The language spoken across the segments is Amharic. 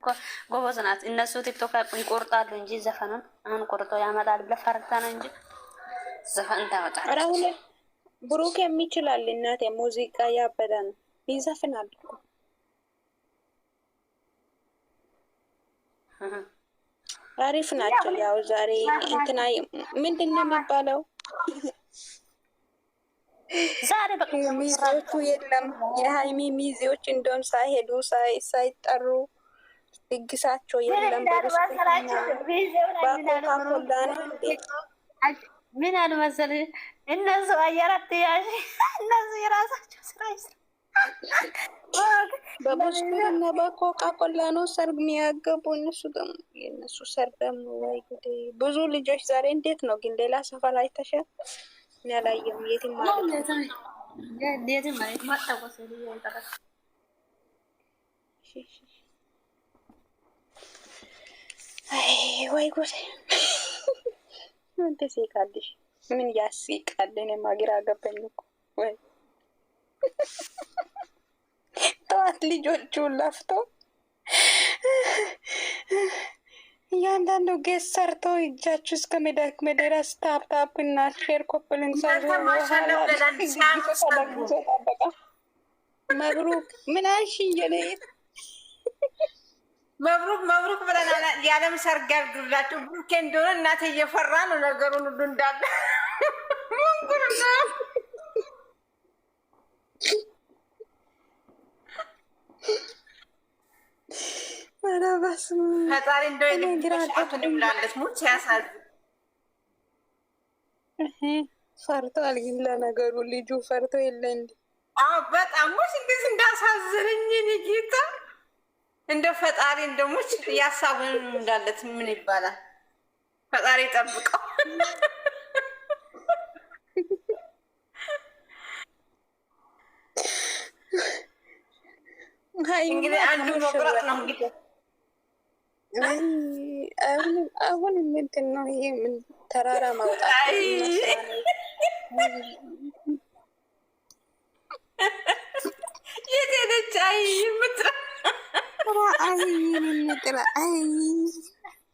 ጎበዝ ናት። እነሱ ቲክቶክ ላይ ይቆርጣሉ እንጂ ዘፈኑን አሁን ቆርጦ ያመጣል ብለህ ፈርተህ ነው እንጂ ዘፈን ታወጣለች። ብሩክ የሚችላል እናቴ፣ ሙዚቃ ያበደ ነው፣ ይዘፍናል። አሪፍ ናቸው። ያው ዛሬ እንትና ምንድን ነው የሚባለው? ዛሬ ሚዜዎቹ የለም። የሀይሚ ሚዜዎች እንደውም ሳይሄዱ ሳይጠሩ ድግሳቸው የለም። በኮካኮላ ነው እንዴ? ምን አሉ መሰለሽ እነሱ አየራት ያሽ እነሱ የራሳቸው ስራ ይስራ። በብስኩት እና በኮካኮላ ነው ሰርግ የሚያገቡ። እነሱ ደግሞ የእነሱ ሰርግ ደግሞ ወይ ጉዴ! ብዙ ልጆች ዛሬ እንዴት ነው ግን? ሌላ ሰፈር አይተሻል? እኔ አላየሁም። የትም ማለት አይ ወይ ጉዴ! እንደ ሲቃልሽ ምን ያስቃል? እኔማ ግራ ገባኝ እኮ ወይ ጠዋት ልጆቹን ለፍቶ እያንዳንዱ ጌስ ሰርቶ እጃችሁ እስከ መደክ መደረስ ታፕታፕ እና ሼር ኮፕልን መብሩክ ምን አልሽ? እየለየት መብሩክ ብለናል። የዓለም ሰርግ ያድርግላችሁ። ብሩኬ እንደሆነ እናቴ እየፈራ ነው ነገሩን ሁሉ እንዳለ ሙንጉርና ፈጣሪ እንደው የልብሻቱን ይብላለች። ሙት ሲያሳዝን ፈርቷል። ግን ለነገሩ ልጁ ፈርቶ የለ እንዲ በጣም ሙት እንደዚህ እንዳሳዝንኝ ጌታ እንደ ፈጣሪ እንደሙች ያሳቡን እንዳለት ምን ይባላል? ፈጣሪ ጠብቀው። እንግዲህ አንዱ መቁረጥ ነው እንግዲህ አሁን ምንድን ነው ይሄ? ምን ተራራ ማውጣት የት ሄደች? አይ ምጥራ አይ ምንጥራ አይ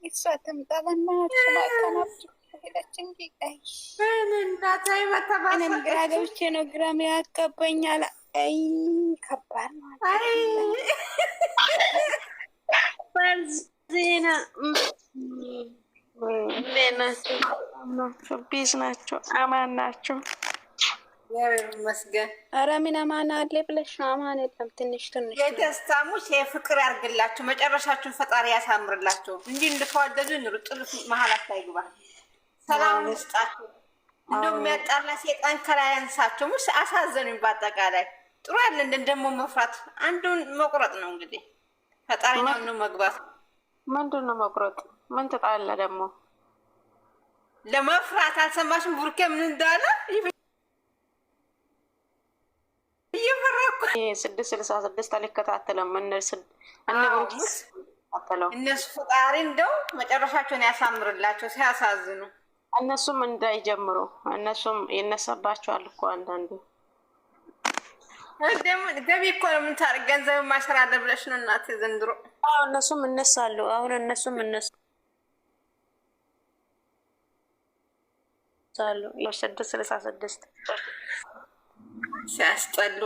እሷ ትምጣ በእናትሽ ማጣናችሁ ሄደች እንጂ አይ እናታይ በተባለ እኔም ግራ ገብቼ ነው። ግራም ያጋባኛል። አይ ከባድ ነው። አይ ዜና ናቸው ቢዝ ናቸው። አማን ናቸው። መስገን ኧረ ምን አማን አለ ብለሽ ነው? አማን የለም። ትንሽ የደስታሙሽ የፍቅር ያርግላችሁ። መጨረሻችሁን ፈጣሪ ያሳምርላችሁ እንጂ እንድትዋደዱ ኑሩ። ጥልፍ መሀላት ላይ ግባ። ሰላም ውስጣችሁ እንደው የሚያጣላ ሴጣን ከላይ ያንሳቸው። ሙስ አሳዘኑኝ። በአጠቃላይ ጥሩ ያለ ደግሞ መፍራት አንዱን መቁረጥ ነው እንግዲህ ፈጣሪ ነው መግባት። ምንድን ነው መቁረጥ? ምን ትጣለ ደግሞ ለመፍራት አልሰማሽም? ቡርኬ ምን እንዳለ እየፈራኩ 666 አልከታተለም። እነሱ ፈጣሪ እንደው መጨረሻቸውን ያሳምርላቸው። ሲያሳዝኑ እነሱም እንዳይጀምሩ እነሱም ይነሳባቸዋል እኮ አንዳንዱ ገቢ እኮ ነው። ምን ታርቅ ገንዘብ ማሸራለ ብለሽ ነው እናት ዘንድሮ። እነሱም እነሳሉ። አሁን እነሱም እነሳሉ። 666 ሲያስጠሉ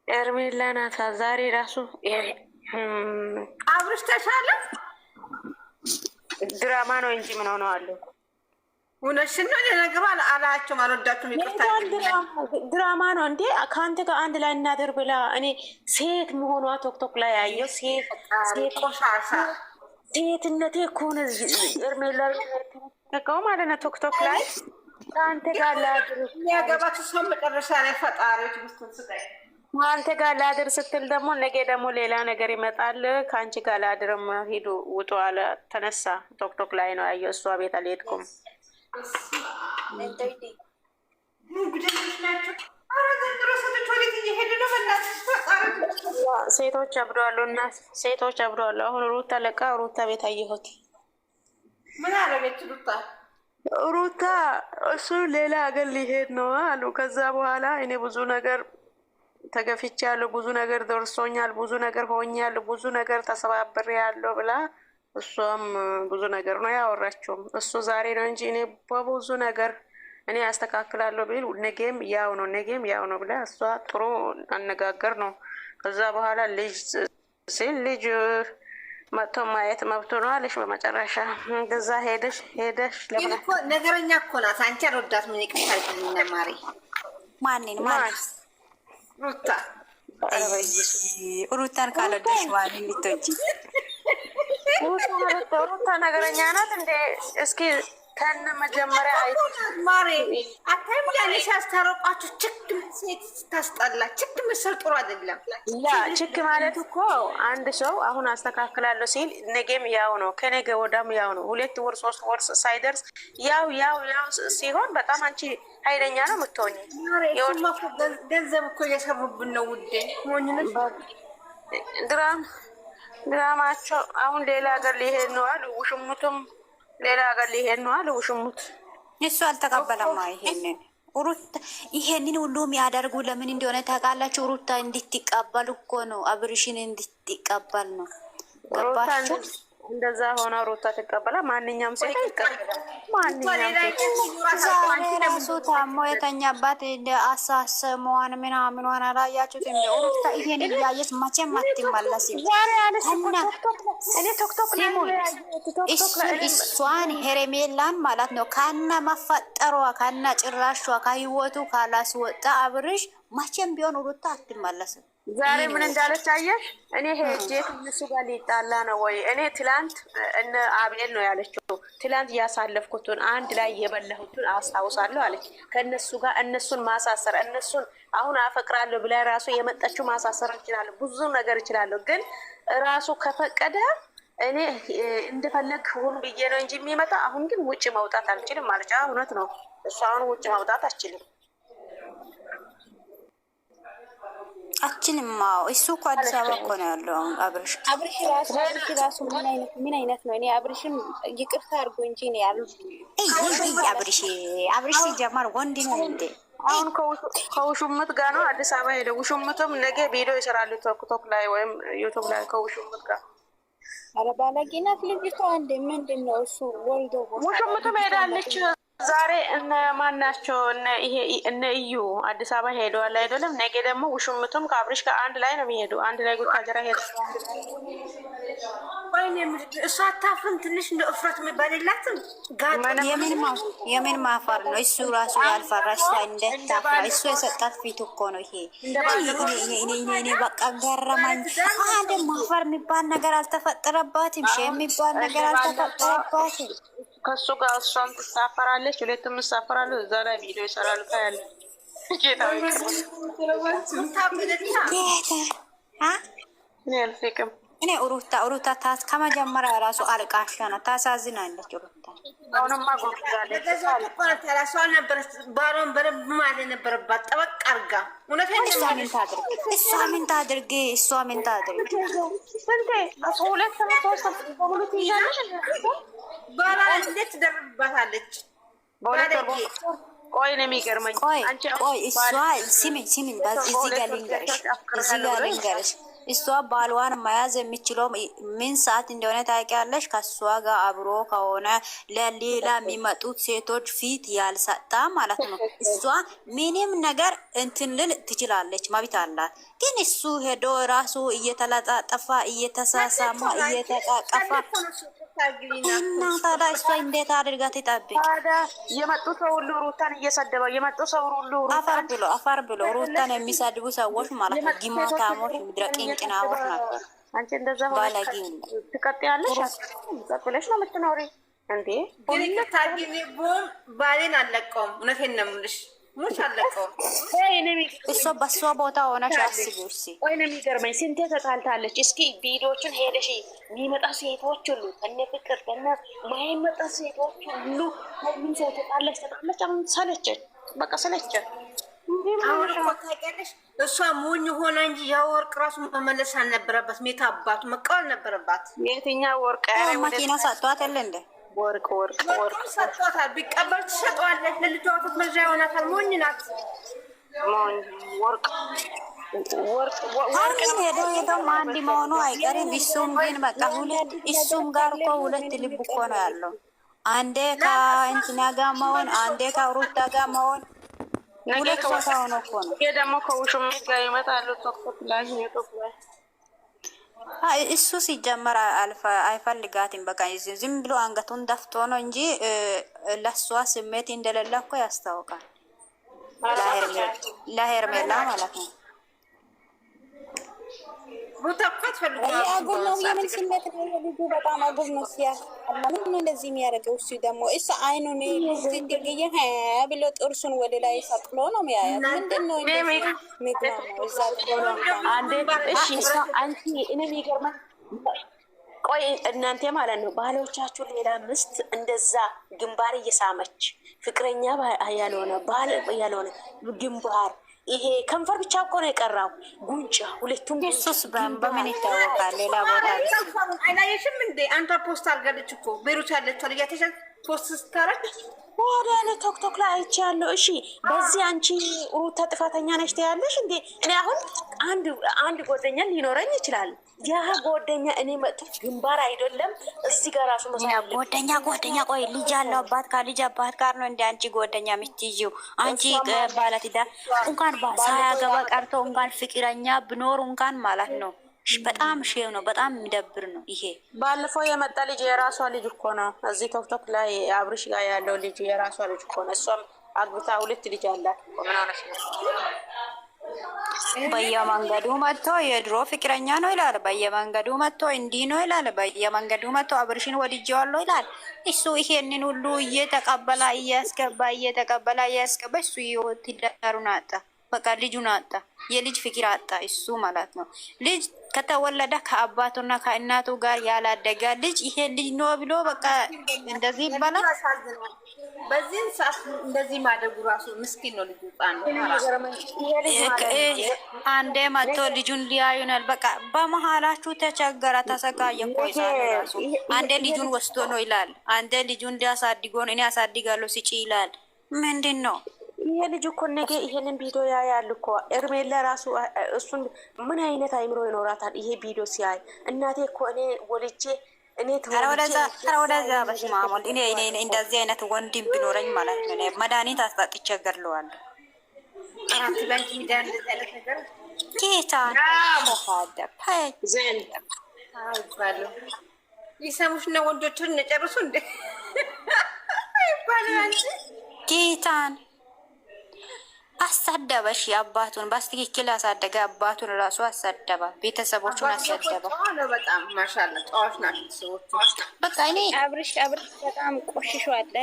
ኤርሜላ ናት ዛሬ ራሱ አብርሽ ተሻለ። ድራማ ነው እንጂ ምን ሆነው አሉ። እውነትሽን ነው። ለነገሩ አላቸውም አልወዳቸውም። ይቅርታ ድራማ ነው እንዴ? ከአንተ ጋር አንድ ላይ እናደር ብላ እኔ ሴት መሆኗ ቶክቶክ ላይ ያየው ሴትነቴ ከሆነ ኤርሜላ ተቀው ማለት ነው። ቶክቶክ ላይ ከአንተ ጋር ላድር የሚያገባት ሰው መጨረሻ ላይ ፈጣሪዎች ውስጡን ስጠኝ አንተ ጋር ላድር ስትል ደግሞ ነገ ደግሞ ሌላ ነገር ይመጣል። ከአንቺ ጋር ላድርም ሂዱ ውጡ አለ። ተነሳ። ቶክቶክ ላይ ነው ያየው። እሷ ቤት አልሄድኩም። ሴቶች አብደዋሉ እና ሴቶች አብደዋሉ። አሁን ሩታ ለቃ ሩታ ቤት አየሁት። ምን አረገች ሩታ? ሩታ እሱ ሌላ ሀገር ሊሄድ ነው አሉ። ከዛ በኋላ እኔ ብዙ ነገር ተገፍቼ ያለው ብዙ ነገር ደርሶኛል፣ ብዙ ነገር ሆኛል፣ ብዙ ነገር ተሰባብሬ ያለው ብላ እሷም ብዙ ነገር ነው ያወራችውም። እሱ ዛሬ ነው እንጂ እኔ በብዙ ነገር እኔ ያስተካክላለሁ ቢል ነገም ያው ነው ነገም ያው ነው ብላ እሷ ጥሩ አነጋገር ነው። ከዛ በኋላ ልጅ ሲል ልጅ መጥቶ ማየት መብቱ ነው አለሽ። በመጨረሻ ገዛ ሄደሽ ነገረኛ እኮ ናት። አንቺ አልወዳት ምን ይቀርታል? ማሪ ማንን ማለት ሩታ ሩታን ካልወደሽ ማንን ልትወጂ? ሩታ ነገረኛ ናት እንዴ? እስኪ ከነ መጀመሪያ ማሬ አታይም? ያኔ ሲያስታረቋችሁ ችክ ሴት ታስጠላ። ችክ ምስል ጥሩ አይደለም። ያ ችክ ማለት እኮ አንድ ሰው አሁን አስተካክላለሁ ሲል ነገም ያው ነው፣ ከነገ ወዳም ያው ነው። 2 ወር 3 ወር ሳይደርስ ያው ሲሆን በጣም አንቺ ኃይለኛ ነው የምትሆኝ። ገንዘብ እኮ እየሰሩብን ነው ውዴ። ሞኝነት ድራማቸው አሁን ሌላ ሀገር ሊሄድ ነው አሉ። ውሽሙቱም ሌላ ሀገር ሊሄድ ነው አሉ። ውሽሙት እሱ አልተቀበለማ። ይሄንን ሁሉም ያደርጉ ለምን እንደሆነ ታውቃላችሁ? ሩታ እንድትቀበል እኮ ነው። አብርሽን እንድትቀበል ነው። ገባችሁ? እንደዛ ሆነ ሩታ ትቀበላ። ማንኛውም ሴት ይቀበላል። ማንኛውም ራሱ ታሞ የተኛባት እንደ አሳሰመዋን ምናምኗን አላያችሁት? እንደ ሩታ ይሄን እያየች መቼም አትመለስም። እሷን ሄሬሜላን ማለት ነው ከነ መፈጠሯ ከነ ጭራሿ ከህይወቱ ካላስወጣ አብርሽ መቼም ቢሆን ሩታ አትመለስም። ዛሬ ምን እንዳለች አየሽ? እኔ ሄጄ ከእነሱ ጋር ሊጣላ ነው ወይ? እኔ ትላንት እነ አቤል ነው ያለችው። ትላንት እያሳለፍኩትን አንድ ላይ የበላሁትን አስታውሳለሁ አለች። ከእነሱ ጋር እነሱን ማሳሰር እነሱን አሁን አፈቅራለሁ ብላ ራሱ የመጣችው ማሳሰር እችላለሁ፣ ብዙ ነገር እችላለሁ። ግን ራሱ ከፈቀደ እኔ እንደፈለግ ሁን ብዬ ነው እንጂ የሚመጣ አሁን ግን ውጭ መውጣት አልችልም ማለች። እውነት ነው። እሱ አሁን ውጭ መውጣት አልችልም አችንም እሱ እኮ አዲስ አበባ እኮ ነው ያለው። አሁን አብርሽ ራሱ ምን አይነት ነው? እኔ አብርሽን ይቅርታ አድርጎ እንጂ ነው ያሉ አብርሽ ሲጀመር ወንድ ነው እንዴ? አሁን ከውሽምት ጋር ነው አዲስ አበባ ሄደ። ውሽምቱም ነገ ቪዲዮ ይሰራሉ ቲክቶክ ላይ ወይም ዩቱብ ላይ ከውሽምት ጋር። ኧረ ባለጌ ናት ልጅቷ። እንደ ምንድን ነው እሱ ወልዶ ውሽምቱም ሄዳለች። ዛሬ እነ ማናቸው እነ እዩ አዲስ አበባ ሄደዋል አይደለም? ነገ ደግሞ ውሽምቱም ከአብርሽ ጋር አንድ ላይ ነው የሚሄዱ። አንድ ላይ ጉታጀራ ሄደ። እሱ አታፍርም? ትንሽ እንደ እፍረት የሚባል የላትም። የምን ማፈር ነው? እሱ ራሱ ያልፈራሽ እንደታፍራ እሱ የሰጣት ፊት እኮ ነው ይሄ። እኔ በቃ ገረማኝ። አንድ ማፈር የሚባል ነገር አልተፈጠረባትም። የሚባል ነገር አልተፈጠረባትም። ከሱ ጋር እሷም ትሳፈራለች፣ ሁለቱም ትሳፈራሉ። እዛ ላይ ቪዲዮ ይሰራሉ። ታያለ ጌታ እኔ ሩታ ከመጀመሪያ ራሱ አልቃሻ ነው። ታሳዝናለች ሩታ። አሁንማ ጎብዛለች። ባሏን በደንብ ማለት ነበረባት ጠበቅ አድርጋ። እሷ ምን ታድርግ? ባሏ እንዴት ትደርብባታለች? ቆይ ነው የሚገርመኝ። ቆይ እሷ ሲሚን እዚህ ጋር ልንገርሽ እሷ ባልዋን መያዝ የሚችለው ምን ሰዓት እንደሆነ ታውቂያለሽ? ከእሷ ጋር አብሮ ከሆነ ለሌላ የሚመጡት ሴቶች ፊት ያልሰጣ ማለት ነው። እሷ ምንም ነገር እንትን ልል ትችላለች፣ መብት አላት። ግን እሱ ሄዶ ራሱ እየተለጣጠፋ እየተሳሳማ እየተቃቀፋ እና ታዲያ እሷ እንዴት አድርጋ ትጠብቅ? የመጡ ሰው ሁሉ ሩታን እየሰደበ የመጡ ሰው ሁሉ አፈር ብሎ ሩታን የሚሰድቡ ሰዎች ማለት ነው። ጊማታሞች ምድረቅኝ ቅናዎች ናቸው። አንቺ እንደዛ ባለጊ ትቀጥያለሽ፣ ብለሽ ነው የምትኖሪ እንዴ? ታጊኒ ቦም ባሌን አለቀውም። እውነቴን ነው የምልሽ፣ ሙሽ አለቀውም። እሷ በሷ ቦታ ሆነሽ አስቢ። እሺ ወይ ነው የሚገርመኝ። ስንቴ ተጣልታለች። እስኪ ቪዲዮችን ሄደሽ የሚመጣ ሴቶች ሁሉ ከነ ፍቅር ከነ ማይመጣ ሴቶች ሁሉ ምን ሰው ተጣለች። አሁን ሰለቸን፣ በቃ ሰለቸን። አሁን እኮ ታውቂያለሽ፣ እሷ ሞኝ ሆና እንጂ ያ ወርቅ ራሱ መመለስ አልነበረበት። ሜታ አባቱ መቀበል ነበረባት። የትኛው ወርቅ? መኪና ሰጥቷት የለ እንደ ወርቅ ሰጥቷታል። ቢቀበል ትሰጠዋለች። ለልጇ ወተት መግዣ ይሆናታል። ሞኝ ናት። ወርቅ ሄዶ ሄዶም አንድ መሆኑ አይቀርም። እሱም ግን በቃ ሁለት እሱም ጋር እኮ ሁለት ልብ እኮ ነው ያለው። አንዴ ከእንትና ጋር መሆን፣ አንዴ ከሩታ ጋር መሆን፣ ሁለት ቦታ ሆኖ እኮ ነው። ይሄ ደግሞ ከውሽም ጋር ይመጣሉ። ቶክቶክ ላይ እሱ ሲጀመር አይፈልጋትም። በቃ ዝም ብሎ አንገቱን ደፍቶ ነው እንጂ ለሷ ስሜት እንደሌለ እኮ ያስታውቃል። ለሄርሜላ ማለት ነው። አጉል ነው። የምን ስሜት ነው? ልጁ በጣም አጉል ነው። ምን ነው እንደዚህ የሚያደርገው? እሱ ደግሞ እሱ አይኑን ሲድርግየ ብሎ ጥርሱን ወደ ላይ ሰቅሎ ነው የሚያያት። ምንድን ነው ሚግማ ነው እዛ አንዴ። እሺ አንቺ እኔ የሚገርመኝ ቆይ እናንተ ማለት ነው ባሎቻችሁ ሌላ ምስት እንደዛ ግንባር እየሳመች ፍቅረኛ ያልሆነ ባል ያልሆነ ግንባር ይሄ ከንፈር ብቻ እኮ ነው የቀራው። ጉንጫ ሁለቱም ኢየሱስ በምን ይታወቃል? ሌላ ቦታ አይላየሽም እንዴ? አንተ ፖስት አድርጋለች እኮ ቤሩት ያለችው ልጅ ተሸ ፖስት ስታረግ ወደ እኔ ቶክቶክ ላይ አይቻለሁ። እሺ በዚህ አንቺ ሩታ ጥፋተኛ ነሽ ትያለሽ እንዴ? እኔ አሁን አንድ ጓደኛ ሊኖረኝ ይችላል። ያ ጓደኛ እኔ መጥቶ ግንባር አይደለም እዚህ ጋር ራሱ ጓደኛ ቆይ ልጅ አለው አባት ከልጅ አባት ጋር ነው እንደ አንቺ ጓደኛ የምትይዥው አንቺ ባለትዳር እንኳን ሳያገባ ቀርቶ እንኳን ፍቅረኛ ብኖር እንኳን ማለት ነው በጣም ሼም ነው። በጣም የሚደብር ነው ይሄ። ባለፈው የመጣ ልጅ የራሷ ልጅ እኮ ነው። እዚህ ቶክቶክ ላይ አብርሽ ጋር ያለው ልጅ የራሷ ልጅ እኮ ነው። እሷም አግብታ ሁለት ልጅ አላት እኮ። ምን ሆነሽ ነው? በየመንገዱ መጥቶ የድሮ ፍቅረኛ ነው ይላል። በየመንገዱ መጥቶ እንዲህ ነው ይላል። በየመንገዱ መጥቶ አብርሽን ወድጄዋለሁ ይላል። እሱ ይሄንን ሁሉ እየተቀበላ እያስገባ እሱ ትዳሩን አጣ። በቃ ልጁን አጣ። የልጅ ፍቅር አጣ እሱ ማለት ነው። ልጅ ከተወለደ ከአባቱና ከእናቱ ጋር ያላደገ ልጅ ይሄ ልጅ ነው ብሎ በቃ እንደዚህ ይባላል። በዚህን ሰዓት እንደዚህ ማደጉ ራሱ ምስኪን ነው ልጁ። አንዴ መጥቶ ልጁን ሊያዩናል። በቃ በመሀላችሁ ተቸገረ፣ ተሰቃየ እኮ ራሱ። አንዴ ልጁን ወስዶ ነው ይላል። አንዴ ልጁን እንዲያሳድጎን እኔ አሳድጋለሁ ስጪ ይላል። ምንድን ነው ይሄ ልጅ እኮ ነገ ይሄንን ቪዲዮ ያያል እኮ ኤርሜላ ራሱ እሱን ምን አይነት አይምሮ ይኖራታል? ይሄ ቪዲዮ ሲያይ እናቴ እኮ እኔ ወልጄ እኔ ወደዛ በስማሞል እኔ እንደዚህ አይነት ወንድም ቢኖረኝ ማለት ነው መድኃኒት አስጣጥቼ እገድለዋለሁ። ጌታ ሊሰሙሽ ነው። ወንዶችን ነጨርሱ እንዴ ይባላል። ጌታን አሳደበሽ። አባቱን በትክክል አሳደገ። አባቱን ራሱ አሳደበ። ቤተሰቦቹን አሳደበ። በጣም ማሻአላ ጨዋች ናቸው ሰዎች። በቃ እኔ አብርሽ በጣም ቆሽሿል።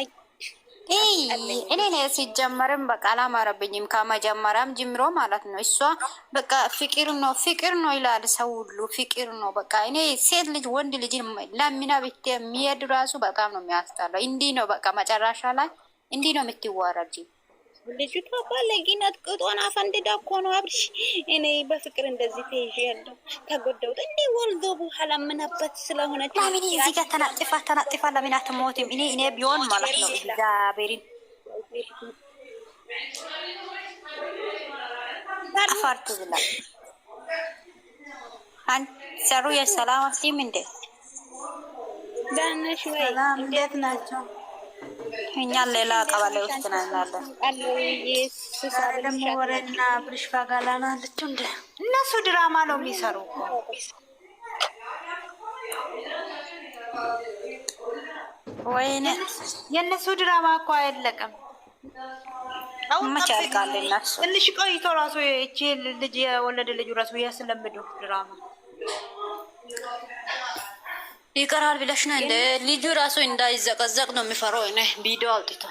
እኔ ሲጀመርም በቃ አላማረብኝም ከመጀመሪያም ጀምሮ ማለት ነው። እሷ በቃ ፍቅር ነው ይላል ሰው ሁሉ ፍቅር ነው በቃ። እኔ ሴት ልጅ ወንድ ልጅ ለሚና ቤት የሚሄድ ራሱ በጣም ነው የሚያስጠላው። እንዲህ ነው በቃ መጨረሻ ላይ እንዲህ ነው የምትዋረጂ። ልጅቷ ባለጊነት ቅጧን አፈንድዳ እኮ ነው አብርሽ። እኔ በፍቅር እንደዚህ ተይዤ ያለው ተጎዳሁት። እንዴ ወልዶ በኋላ ምንበት ስለሆነ ለምን እዚህ ጋር ተናጥፋ ለምን አትሞትም? እኔ ቢሆን ማለት ነው እግዚአብሔርን አፋርቱ ብላ ሰሩ የሰላም አስቲም እንዴ ዳነሽ ወይ እንዴት ናቸው? እኛ ሌላ ቀበሌ ውስጥ ነን ያለን። ደግሞ ወረና ብርሽ ፋጋላ ናለችው እንደ እነሱ ድራማ ነው የሚሰሩ እኮ ወይኔ የእነሱ ድራማ እኮ አይለቅም። ትንሽ ቆይቶ ራሱ እቺ ልጅ የወለደ ልጁ ራሱ ያስለምዱ ድራማ ይቀራል ብለሽ ነው እንደ ልጁ ራሱ እንዳይዘቀዘቅ ነው የሚፈራው። እኔ ቪዲዮ አውጥቶ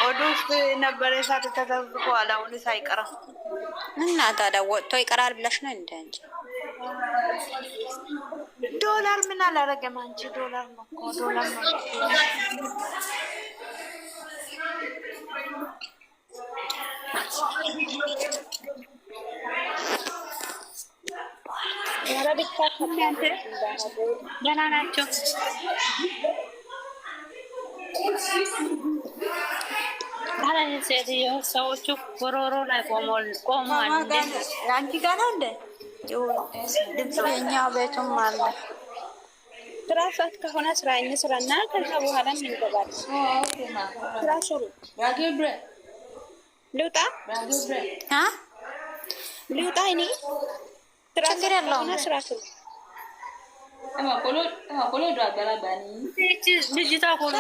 ኦዱስ ነበር እሳት ተዘብቆ አላውን ሳይቀራ እና ታዲያ ወጥቶ ይቀራል ብለሽ ነው እንደ አንቺ ዶላር ምን አላረገም። አንቺ ዶላር ነው እኮ ዶላር ነው ደህና ናቸው። ሴትዮ ሰዎቹ ጎሮሮ ላይ ቆሟል። አንቺ ጋር ነው እንደ ድምፅ የኛ ቤቱም አለ። ስራ ሰዓት ከሆነ ስራ እንስራና ከዛ በኋላ እንገባለን። ስራ ስሩ። ልውጣ ልውጣ እኔ ስራ ችግር የለውም። ስራ ስሩ። ልጅቷ ኮሎ